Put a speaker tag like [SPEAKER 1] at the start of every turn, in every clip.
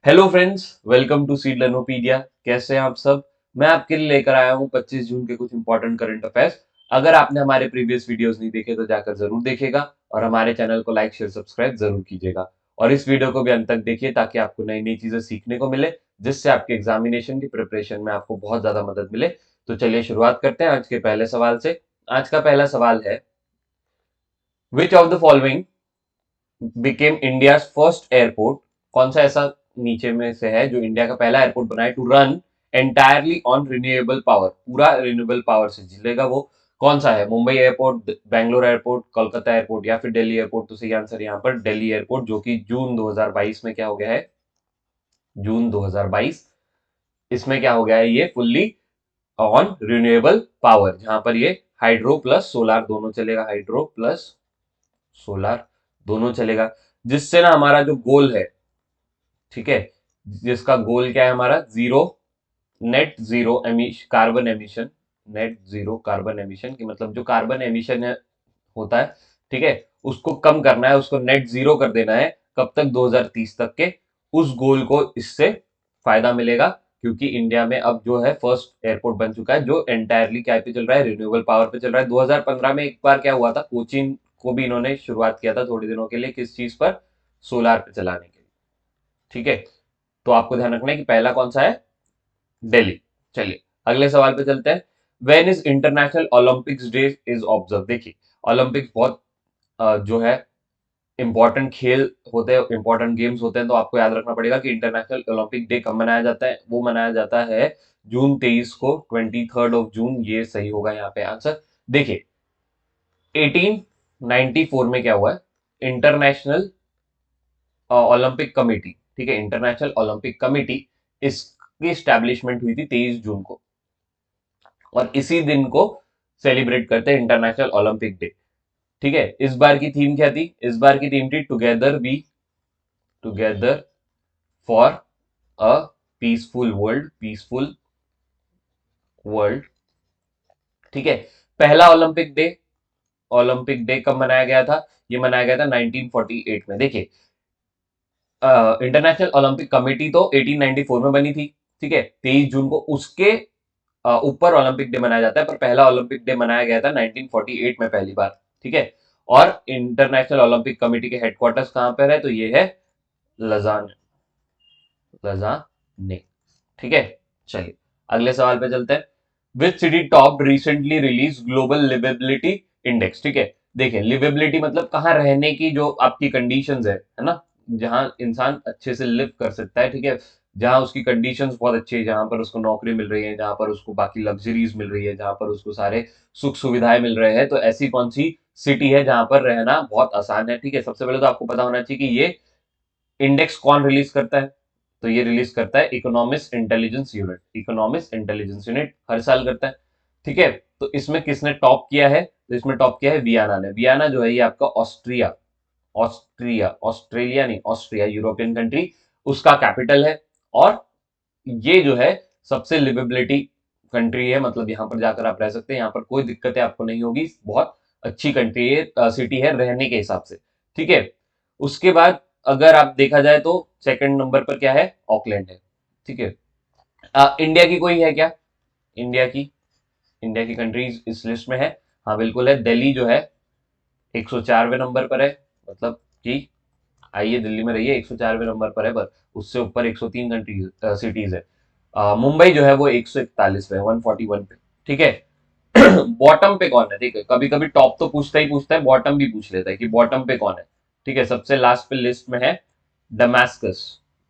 [SPEAKER 1] Hello friends, welcome to seed learnopedia. कैसे हैं आप सब? मैं आपके लिए लेकर आया हूं 25 जून के कुछ इंपॉर्टेंट करंट अफेयर्स। अगर आपने हमारे प्रीवियस वीडियोस नहीं देखे तो जाकर जरूर देखिएगा और हमारे चैनल को लाइक शेयर सब्सक्राइब जरूर कीजिएगा। और इस वीडियो को भी अंत तक देखिए ताकि आपको नई नई चीजें सीखने को मिले, जिससे आपके एग्जामिनेशन की प्रिपरेशन में आपको बहुत ज्यादा मदद मिले। तो चलिए शुरुआत करते हैं आज के पहले सवाल से। आज का पहला सवाल है, विच of the following became India first airport? कौन सा ऐसा नीचे में से है जो इंडिया का पहला एयरपोर्ट बनाए to run entirely on renewable power? पूरा रिन्यूएबल पावर से चलेगा वो। कौन सा है? Mumbai airport, Bangalore airport, Kolkata airport या फिर दिल्ली एयरपोर्ट? तो सही आंसर यहाँ पर दिल्ली एयरपोर्ट, जो कि जून 2022 में क्या हो गया है? जून 2022 इसमें क्या हो गया है? ये फुल्ली ऑन रिन्यूएबल पावर, जहां पर ये हाइड्रो प्लस सोलार दोनों चलेगा। हाइड्रो प्लस सोलार दोनों चलेगा, जिससे ना हमारा जो गोल है, ठीक है, जिसका गोल क्या है हमारा? Zero, net zero carbon emission. Net zero carbon emission की मतलब जो कार्बन एमिशन है, होता है, ठीक है, उसको कम करना है, उसको नेट जीरो कर देना है। कब तक? 2030 तक के। उस गोल को इससे फायदा मिलेगा, क्योंकि इंडिया में अब जो है फर्स्ट एयरपोर्ट बन चुका है जो एंटायरली क्या पे चल रहा है? रिन्यूएबल पावर पे चल रहा है। 2015 में एक बार क्या हुआ था, कोचीन को भी इन्होंने शुरुआत किया था थोड़ी दिनों के लिए, किस चीज पर? सोलार पे चलाने के लिए। ठीक है, तो आपको ध्यान रखना है कि पहला कौन सा है? दिल्ली। चलिए अगले सवाल पे चलते हैं। When is international Olympics day is observe? देखिए, ओलंपिक्स बहुत जो है इंपॉर्टेंट खेल होते हैं, इंपॉर्टेंट गेम्स होते हैं, तो आपको याद रखना पड़ेगा कि इंटरनेशनल ओलंपिक डे कब मनाया जाता है। वो मनाया जाता है जून 23 को, 23rd of June। ये सही होगा यहाँ पे आंसर। देखिए, 1894 में क्या हुआ है? इंटरनेशनल ओलंपिक कमेटी, ठीक है, इंटरनेशनल ओलंपिक कमेटी, इसकी स्टैब्लिशमेंट हुई थी 23 जून को, और इसी दिन को सेलिब्रेट करते हैं इंटरनेशनल ओलंपिक डे। ठीक है, इस बार की थीम क्या थी? इस बार की थीम थी together for a peaceful world. Peaceful world, ठीक है। पहला ओलंपिक डे कब मनाया गया था? ये मनाया गया था 1948 में। देखिए, इंटरनेशनल ओलंपिक कमेटी तो 1894 में बनी थी, ठीक है, 23 जून को उसके ऊपर ओलंपिक डे मनाया जाता है, पर पहला ओलंपिक डे मनाया गया था 1948 में पहली बार। ठीक है, और इंटरनेशनल ओलंपिक कमेटी के हेडक्वार्टर्स कहां पर है? तो ये है लजान लजाने। ठीक है, चलिए अगले सवाल पे चलते हैं। Which city top recently release global liveability index? ठीक है, देखिए, लिवेबिलिटी मतलब कहाँ रहने की जो आपकी कंडीशंस है ना, जहां इंसान अच्छे से लिव कर सकता है, ठीक है, जहां उसकी कंडीशंस बहुत अच्छी है, जहां पर उसको नौकरी मिल रही है, जहां पर उसको बाकी लग्जरीज मिल रही है, जहां पर उसको सारे सुख सुविधाएं मिल रहे हैं, तो ऐसी कौन सी सिटी है जहां पर रहना बहुत आसान है? ठीक है, सबसे पहले तो आपको पता होना चाहिए कि ये इंडेक्स कौन रिलीज करता है। तो ये रिलीज करता है economics intelligence unit. Economics intelligence unit हर साल करता है। ठीक है, तो इसमें किसने टॉप किया है? तो इसमें टॉप किया है वियना ने। वियना जो है ये आपका ऑस्ट्रिया, ऑस्ट्रेलिया नहीं, ऑस्ट्रिया, यूरोपियन कंट्री, उसका कैपिटल है। और ये जो है सबसे लिवेबिलिटी कंट्री है, मतलब यहां पर जाकर आप रह सकते हैं, यहां पर कोई दिक्कतें आपको नहीं होगी, बहुत अच्छी कंट्री है, सिटी है रहने के हिसाब से। ठीक है, उसके बाद अगर आप देखा जाए तो सेकंड नंबर पर क्या है? ऑकलैंड है। ठीक है, इंडिया की कोई है क्या? इंडिया की इंडिया की कंट्रीज इस लिस्ट में है? हाँ बिल्कुल है, दिल्ली जो है 104वें नंबर पर है, मतलब कि आइए दिल्ली में रहिए, 104वें नंबर पर है, पर उससे ऊपर 103 कंट्रीज सिटीज है। मुंबई जो है वो 141 पे, 141 पे। ठीक है, बॉटम पे कौन है? ठीक है, कभी कभी टॉप तो पूछता है, बॉटम भी पूछ लेता है कि बॉटम पे कौन है। ठीक है, सबसे लास्ट पे लिस्ट में है डमास्कस।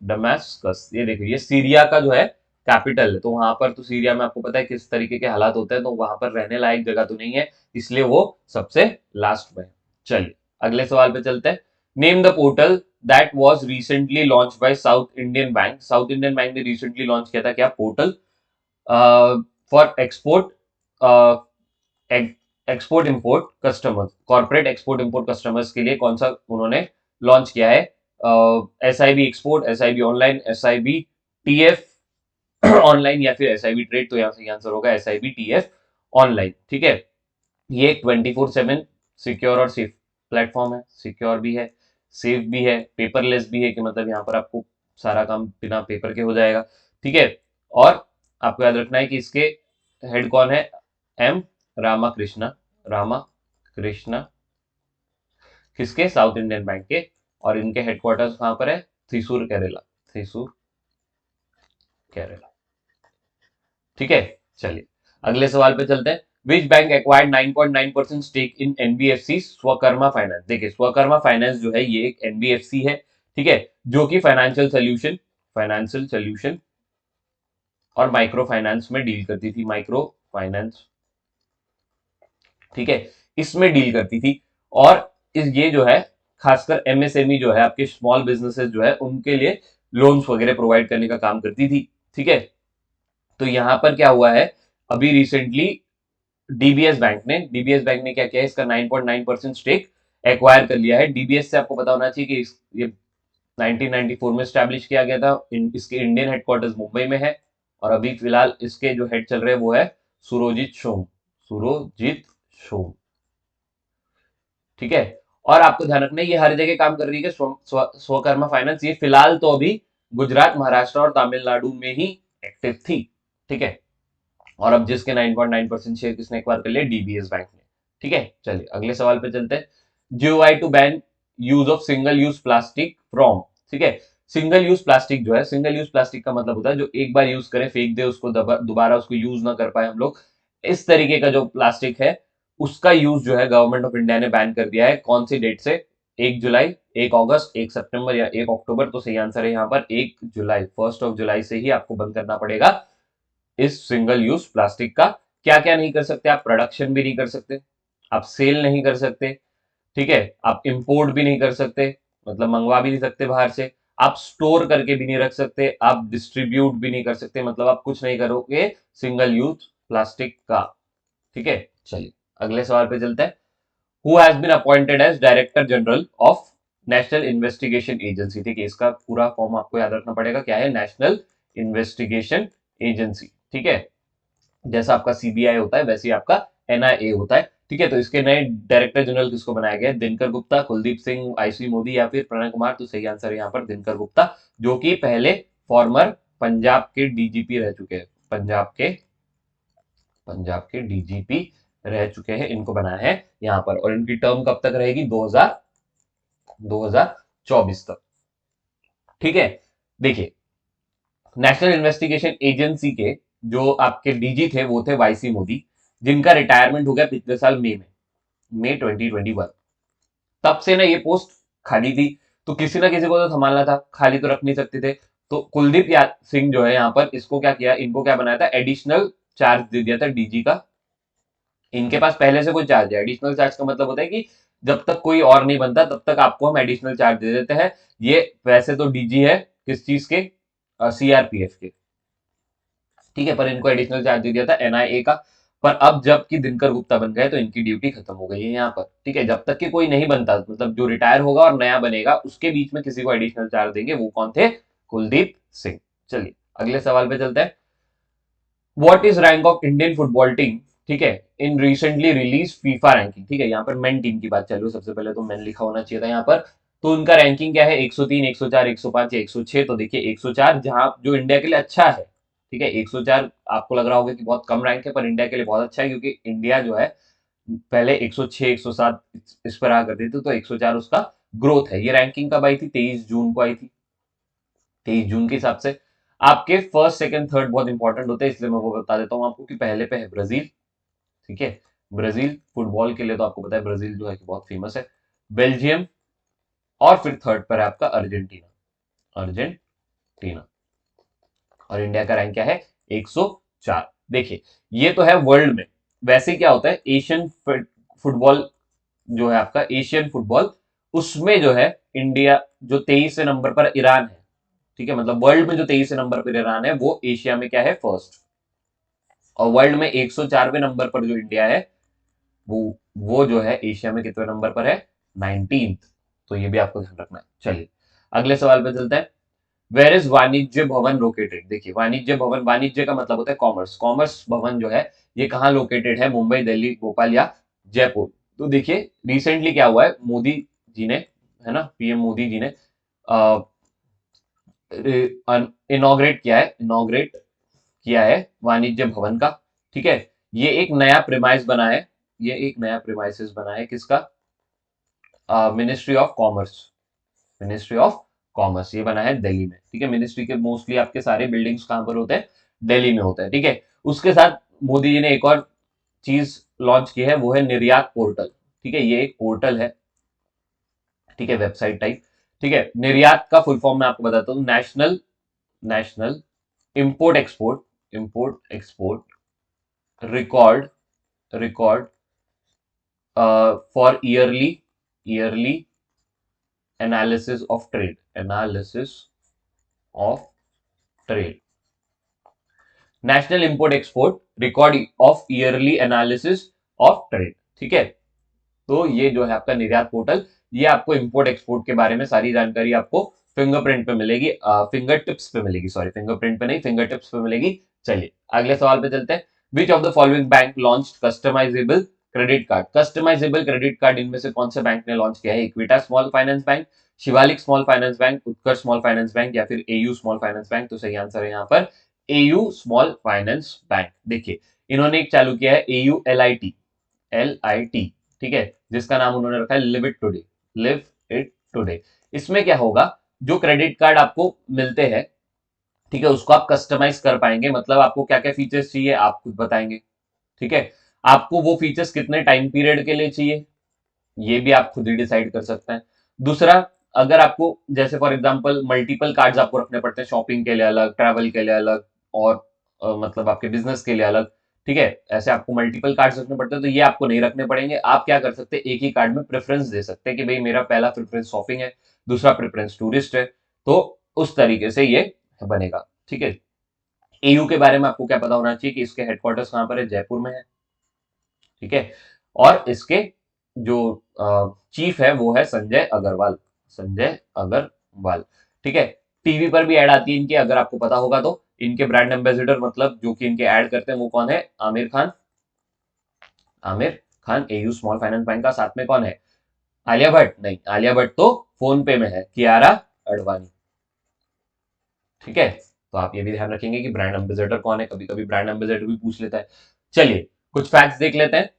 [SPEAKER 1] डमास्कस, ये देखिए, ये सीरिया का जो है कैपिटल है, तो वहां पर तो सीरिया में आपको पता है किस तरीके के हालात होते हैं, तो वहां पर रहने लायक जगह तो नहीं है, इसलिए वो सबसे लास्ट में है। चलिए अगले सवाल पे चलते हैं। Name the portal that was recently launch by south Indian bank? South Indian bank ने रिसेंटली लॉन्च किया था क्या portal for export import customers, corporate export import customers के लिए कौन सा उन्होंने लॉन्च किया है? SIB export, SIB online, SIB TF online, या फिर SIB ट्रेड? तो यहाँ से आंसर होगा SIB TF ऑनलाइन। ठीक है, ये एक 24/7 सिक्योर और सेफ प्लेटफॉर्म है। सिक्योर भी है, सेफ भी है, पेपरलेस भी है, कि मतलब यहाँ पर आपको सारा काम बिना पेपर के हो जाएगा। ठीक है, और आपको याद रखना है कि इसके हेड कौन है, एम रामाकृष्णा, रामाकृष्णा, किसके, साउथ इंडियन बैंक के, और इनके हेडक्वार्टर्स कहां पर है, थ्रिसूर केरला, थ्रिसूर केरला। ठीक है, चलिए अगले सवाल पे चलते हैं। Which bank acquired 9.9% stake in NBFC Swakarma finance. देखिए स्वकर्मा फाइनेंस जो है ये एक एनबीएफसी है, ठीक है, जो कि फाइनेंशियल सोल्यूशन और माइक्रो फाइनेंस में डील करती थी, माइक्रो फाइनेंस, ठीक है, इसमें डील करती थी। और ये जो है खासकर एमएसएमई जो है, आपके स्मॉल बिजनेसेस जो है उनके लिए लोन्स वगैरह प्रोवाइड करने का काम करती थी। ठीक है, तो यहां पर क्या हुआ है, अभी रिसेंटली डीबीएस बैंक ने क्या किया है, इसका 9.9% स्टेक एक्वायर कर लिया है। डीबीएस से आपको पता होना चाहिए कि ये 1994 में स्टैब्लिश किया गया था। इसके इंडियन हेडक्वार्टर्स मुंबई में है, और अभी फिलहाल इसके जो हेड चल रहे हैं वो है सुरोजित सोम, सुरोजित सोम। ठीक है, और आपको ध्यान रखना है ये हर जगह काम कर रही है, स्वकर्मा फाइनेंस ये फिलहाल तो अभी गुजरात, महाराष्ट्र और तमिलनाडु में ही एक्टिव थी। ठीक है, और अब जिसके 9.9% शेयर किसने एक्वायर कर लिया, डीबीएस बैंक ने। ठीक है, चलिए अगले सवाल पे चलते हैं। GOI to ban use of single use plastic from. ठीक है, सिंगल यूज प्लास्टिक जो है, सिंगल यूज प्लास्टिक का मतलब होता है जो एक बार यूज करे फेंक दे उसको, दोबारा उसको यूज ना कर पाए हम लोग, इस तरीके का जो प्लास्टिक है उसका यूज जो है गवर्नमेंट ऑफ इंडिया ने बैन कर दिया है। कौन सी डेट से, 1 जुलाई, 1 अगस्त, 1 सितंबर या 1 अक्टूबर। तो सही आंसर है यहाँ पर 1 जुलाई, 1 जुलाई से ही आपको बंद करना पड़ेगा इस सिंगल यूज प्लास्टिक का। क्या क्या नहीं कर सकते आप, प्रोडक्शन भी नहीं कर सकते, आप सेल नहीं कर सकते, ठीक है, आप इंपोर्ट भी नहीं कर सकते, मतलब मंगवा भी नहीं सकते बाहर से, आप स्टोर करके भी नहीं रख सकते, आप डिस्ट्रीब्यूट भी नहीं कर सकते, मतलब आप कुछ नहीं करोगे सिंगल यूज प्लास्टिक का। ठीक है, चलिए अगले सवाल पे चलते हैं। Who has been appointed as Director General of National Investigation Agency. ठीक है, इसका पूरा फॉर्म आपको याद रखना पड़ेगा, क्या है, नेशनल इन्वेस्टिगेशन एजेंसी। ठीक है, जैसा आपका सीबीआई होता है वैसे ही आपका एनआईए होता है। ठीक है, तो इसके नए डायरेक्टर जनरल किसको बनाया गया है, दिनकर गुप्ता, कुलदीप सिंह, आईसी मोदी या फिर प्रणय कुमार। तो सही आंसर है यहाँ पर दिनकर गुप्ता, जो कि पहले फॉर्मर पंजाब के डीजीपी रह चुके हैं, पंजाब के डीजीपी रह चुके हैं, इनको बनाया है यहाँ पर। और इनकी टर्म कब तक रहेगी, 2024 तक। ठीक है, देखिए नेशनल इन्वेस्टिगेशन एजेंसी के जो आपके डीजी थे वो थे वाईसी मोदी, जिनका रिटायरमेंट हो गया पिछले साल मई 2021। तब से ना ये पोस्ट खाली थी, तो किसी ना किसी को तो संभालना था, खाली तो रख नहीं सकते थे। तो कुलदीप सिंह जो है यहाँ पर, इसको क्या किया, इनको क्या बनाया था, एडिशनल चार्ज दे दिया था डीजी का। इनके पास पहले से कोई चार्ज है, एडिशनल चार्ज का मतलब होता है कि जब तक कोई और नहीं बनता तब तक आपको हम एडिशनल चार्ज दे देते हैं। ये वैसे तो डीजी है किस चीज के, सीआरपीएफ के। ठीक है, पर इनको एडिशनल चार्ज दे दिया था एनआईए का। पर अब जब कि दिनकर गुप्ता बन गए तो इनकी ड्यूटी खत्म हो गई है यहाँ पर। ठीक है, जब तक कि कोई नहीं बनता, मतलब जो रिटायर होगा और नया बनेगा उसके बीच में किसी को एडिशनल चार्ज देंगे, वो कौन थे, कुलदीप सिंह। चलिए अगले सवाल पे चलते हैं। What is rank of Indian football team, ठीक है, in recently release FIFA ranking. ठीक है, यहाँ पर मेन टीम की बात चल रही है, सबसे पहले तो मेन लिखा होना चाहिए था यहाँ पर। तो उनका रैंकिंग क्या है, 103, 104, 105 या 106। तो देखिए 104 जहां जो इंडिया के लिए अच्छा है। ठीक है, 104 आपको लग रहा होगा कि बहुत कम रैंक है, पर इंडिया के लिए बहुत अच्छा है, क्योंकि इंडिया जो है पहले 106, 107 इस पर आ करती थी, तो 104 उसका ग्रोथ है। ये रैंकिंग कब आई थी, 23 जून को आई थी, 23 जून के हिसाब से। आपके फर्स्ट, सेकंड, थर्ड बहुत इंपॉर्टेंट होते हैं, इसलिए मैं वो बता देता हूँ आपको कि पहले पे है ब्राजील। ठीक है, ब्राजील फुटबॉल के लिए तो आपको पता है ब्राजील जो है कि बहुत फेमस है, बेल्जियम, और फिर थर्ड पर है आपका अर्जेंटीना, अर्जेंटीना। और इंडिया का रैंक क्या है, 104। देखिए ये तो है वर्ल्ड में। वैसे क्या होता है, एशियन फुटबॉल जो है आपका, एशियन फुटबॉल, उसमें जो है इंडिया जो 23 नंबर पर ईरान है। ठीक है, मतलब वर्ल्ड में जो 23 नंबर पर ईरान है वो एशिया में क्या है, फर्स्ट। और वर्ल्ड में 104वें नंबर पर जो इंडिया है वो वो जो है एशिया में कितने नंबर पर है, 19th। तो ये भी आपको ध्यान रखना है। चलिए अगले सवाल पे चलते हैं। वेयर इज वाणिज्य भवन लोकेटेड। देखिए वाणिज्य भवन, वाणिज्य का मतलब होता है कॉमर्स, कॉमर्स भवन जो है ये कहाँ लोकेटेड है, मुंबई, दिल्ली, भोपाल या जयपुर। तो देखिए रिसेंटली क्या हुआ है, मोदी जी ने, है ना, पीएम मोदी जी ने इनॉग्रेट किया है वाणिज्य भवन का। ठीक है, ये एक नया प्रेमाइस बना है, ये एक नया प्रेमाइसिस बना है किसका, ministry of commerce, ministry of commerce ये बना है दिल्ली में। ठीक है, मिनिस्ट्री के मोस्टली आपके सारे बिल्डिंग्स कहां पर होते हैं, दिल्ली में होते हैं। ठीक है, उसके साथ मोदी जी ने एक और चीज लॉन्च की है, वो है निर्यात पोर्टल। ठीक है, ये एक पोर्टल है, ठीक है, वेबसाइट टाइप। ठीक है, निर्यात का फुल फॉर्म मैं आपको बताता हूँ, national national import export record record for yearly analysis of trade, national import export record of yearly analysis of trade. ठीक है, तो ये जो है आपका निर्यात पोर्टल, ये आपको इंपोर्ट एक्सपोर्ट के बारे में सारी जानकारी आपको फिंगरप्रिंट पे मिलेगी, फिंगर टिप्स पे मिलेगी, सॉरी फिंगरप्रिंट पे नहीं, फिंगर टिप्स पे मिलेगी। चलिए अगले सवाल पे चलते हैं। Which of the following bank launch customisable credit card, customisable credit card इनमें से कौन से बैंक ने लॉन्च किया है, Equitas small finance bank, Shivalik small finance bank, Utkarsh small finance bank या फिर एयू स्मॉल फाइनेंस बैंक। तो सही आंसर है यहाँ पर एयू स्मॉल फाइनेंस बैंक। देखिए इन्होंने एक चालू किया है एयू एल आई टी, ठीक है, जिसका नाम उन्होंने रखा है लिव इट टुडे। इसमें क्या होगा, जो क्रेडिट कार्ड आपको मिलते हैं, ठीक है, उसको आप कस्टमाइज कर पाएंगे, मतलब आपको क्या क्या फीचर्स चाहिए आप खुद बताएंगे। ठीक है, आपको वो फीचर्स कितने टाइम पीरियड के लिए चाहिए, ये भी आप खुद ही डिसाइड कर सकते हैं। दूसरा, अगर आपको जैसे फॉर एग्जांपल मल्टीपल कार्ड्स आपको रखने पड़ते हैं, शॉपिंग के लिए अलग, ट्रैवल के लिए अलग, और मतलब आपके बिजनेस के लिए अलग, ठीक है, ऐसे आपको मल्टीपल कार्ड्स रखने पड़ते हैं, तो ये आपको नहीं रखने पड़ेंगे। आप क्या कर सकते हैं, एक ही कार्ड में प्रेफरेंस दे सकते हैं कि भाई मेरा पहला प्रेफरेंस शॉपिंग है, दूसरा प्रेफरेंस टूरिस्ट है, तो उस तरीके से ये बनेगा। ठीक है, एयू के बारे में आपको क्या पता होना चाहिए कि इसके हेडक्वार्टर्स कहां पर है, जयपुर में है। ठीक है, और इसके जो चीफ है वो है संजय अग्रवाल। ठीक है, टीवी पर भी ऐड आती है इनकी, अगर आपको पता होगा तो। इनके ब्रांड एम्बेसडर मतलब जो कि इनके ऐड करते हैं वो कौन है, Aamir Khan AU small finance bank का। साथ में कौन है, आलिया भट्ट नहीं, आलिया भट्ट तो फोन पे में है, कियारा अडवाणी। ठीक है, तो आप ये भी ध्यान रखेंगे कि ब्रांड एम्बेसडर कौन है, कभी कभी ब्रांड एम्बेसडर भी पूछ लेता है। चलिए कुछ फैक्ट्स देख लेते हैं।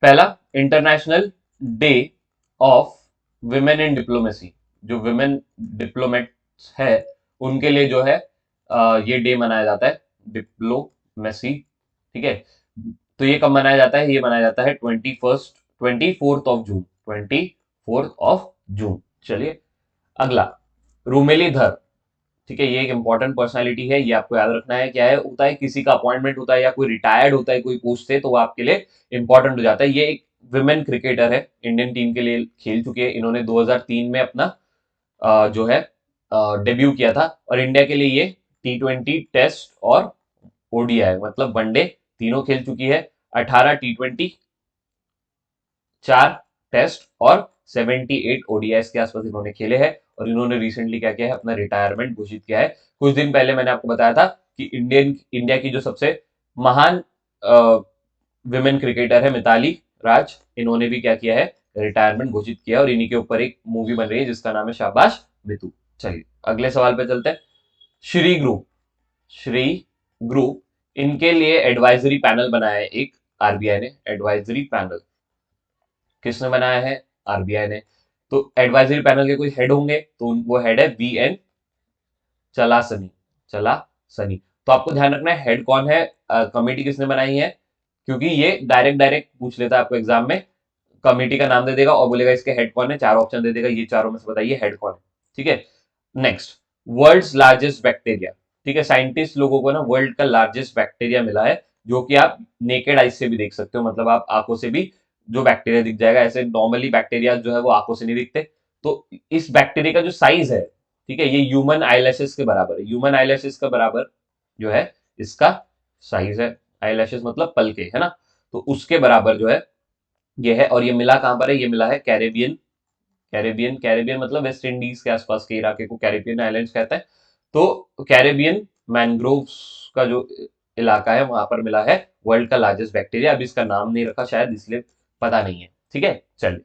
[SPEAKER 1] पहला, international day of women in diplomacy, जो विमेन डिप्लोमेट्स है उनके लिए जो है ये डे मनाया जाता है, डिप्लोमेसी। ठीक है, तो ये कब मनाया जाता है, ये मनाया जाता है 24th ऑफ जून। चलिए अगला, रूमेली धर। ठीक है, ये एक इंपॉर्टेंट पर्सनालिटी है, ये आपको याद रखना है। क्या है, होता है किसी का अपॉइंटमेंट होता है या कोई रिटायर्ड होता है कोई पोस्ट से, तो वो आपके लिए इंपॉर्टेंट हो जाता है। ये एक विमेन क्रिकेटर है, इंडियन टीम के लिए खेल चुके हैं इन्होंने, 2003 में अपना जो है डेब्यू किया था, और इंडिया के लिए ये T20 टेस्ट और ओडीआई मतलब वनडे तीनों खेल चुकी है। 18 T20, 4 टेस्ट और 78 ओडीआईस के आसपास इन्होंने खेले हैं, और इन्होंने रिसेंटली क्या किया है, अपना रिटायरमेंट घोषित किया है। कुछ दिन पहले मैंने आपको बताया था कि इंडिया की जो सबसे महान विमेन क्रिकेटर है मिताली राज, इन्होंने भी क्या किया है, रिटायरमेंट घोषित किया, और इन्हीं के ऊपर एक मूवी बन रही है जिसका नाम है शाबाश मितू। चलिए अगले सवाल पे चलते हैं। श्री ग्रुप श्री ग्रुप इनके लिए एडवाइजरी पैनल बनाया है एक, आरबीआई ने एडवाइजरी पैनल, किसने बनाया है, आरबीआई ने। तो एडवाइजरी पैनल के कोई हेड होंगे, तो वो हेड है वीएन चलासनी। तो आपको ध्यान रखना है हेड कौन है, कमेटी किसने बनाई है, क्योंकि ये डायरेक्ट डायरेक्ट पूछ लेता है आपको एग्जाम में। कमेटी का नाम दे देगा और बोलेगा इसके हेड कौन है, 4 ऑप्शन दे देगा, ये चारों में से बताइए हेड कौन है। ठीक है, नेक्स्ट, वर्ल्ड्स लार्जेस्ट बैक्टीरिया। ठीक है, साइंटिस्ट लोगों को ना वर्ल्ड का लार्जेस्ट बैक्टीरिया मिला है, जो कि आप नेकेड आइज से भी देख सकते हो, मतलब आप आंखों से भी जो बैक्टीरिया दिख जाएगा। ऐसे नॉर्मली बैक्टीरिया जो है वो आंखों से नहीं दिखते। तो इस बैक्टीरिया का जो साइज है, ठीक है, ये ह्यूमन आईलैशेस के बराबर है, ह्यूमन आईलैशेस का बराबर जो है इसका साइज है। आईलैशेस मतलब पलके, है ना, तो उसके बराबर जो है ये है। और ये मिला कहां पर है, ये मिला है कैरेबियन मतलब वेस्ट इंडीज के आसपास के इलाके को कैरेबियन आइलैंड्स कहता है। तो कैरेबियन मैनग्रोव्स का जो इलाका है वहां पर मिला है वर्ल्ड का लार्जेस्ट बैक्टीरिया। अभी इसका नाम नहीं रखा शायद, इसलिए पता नहीं है। ठीक है, चलिए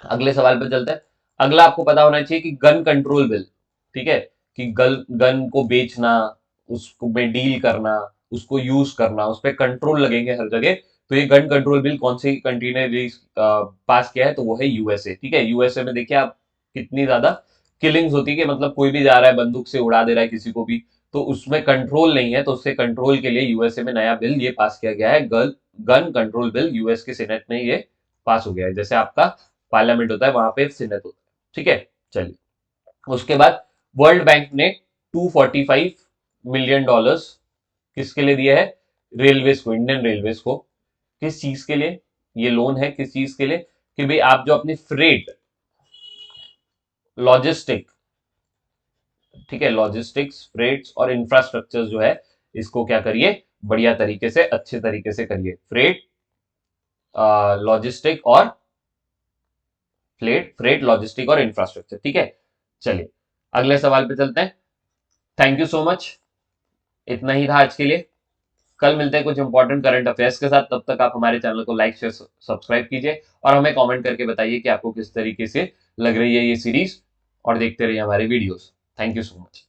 [SPEAKER 1] अगले सवाल पर चलते हैं। अगला आपको पता होना चाहिए कि गन कंट्रोल बिल, ठीक है, कि गन को बेचना, उसको में डील करना, उसको यूज करना, उस पर कंट्रोल लगेंगे हर जगह। तो ये गन कंट्रोल बिल कौन सी कंट्री ने पास किया है, तो वो है यूएसए। ठीक है, यूएसए में देखिए आप कितनी ज्यादा किलिंग्स होती है कि मतलब कोई भी जा रहा है बंदूक से उड़ा दे रहा है किसी को भी, तो उसमें कंट्रोल नहीं है। तो उससे कंट्रोल के लिए यूएसए में नया बिल ये पास किया गया है, गन कंट्रोल बिल। यूएस के सीनेट में ये पास हो गया है, जैसे आपका पार्लियामेंट होता है वहां पे सीनेट होता है। ठीक है, चलिए। उसके बाद वर्ल्ड बैंक ने $245 मिलियन किसके लिए दिया है, रेलवेज को, इंडियन रेलवेज को। किस चीज के लिए ये लोन है, किस चीज के लिए, कि भाई आप जो अपनी फ्रेट, लॉजिस्टिक, ठीक है, लॉजिस्टिक्स, फ्रेट्स और इंफ्रास्ट्रक्चर जो है, इसको क्या करिए, बढ़िया तरीके से, अच्छे तरीके से करिए। फ्रेट, लॉजिस्टिक और फ्रेट लॉजिस्टिक और इंफ्रास्ट्रक्चर। ठीक है, चलिए अगले सवाल पे चलते हैं। थैंक यू सो मच, इतना ही था आज के लिए। कल मिलते हैं कुछ इंपॉर्टेंट करंट अफेयर्स के साथ। तब तक आप हमारे चैनल को लाइक शेयर सब्सक्राइब कीजिए और हमें कमेंट करके बताइए कि आपको किस तरीके से लग रही है ये सीरीज, और देखते रहिए हमारे videos. Thank you so much.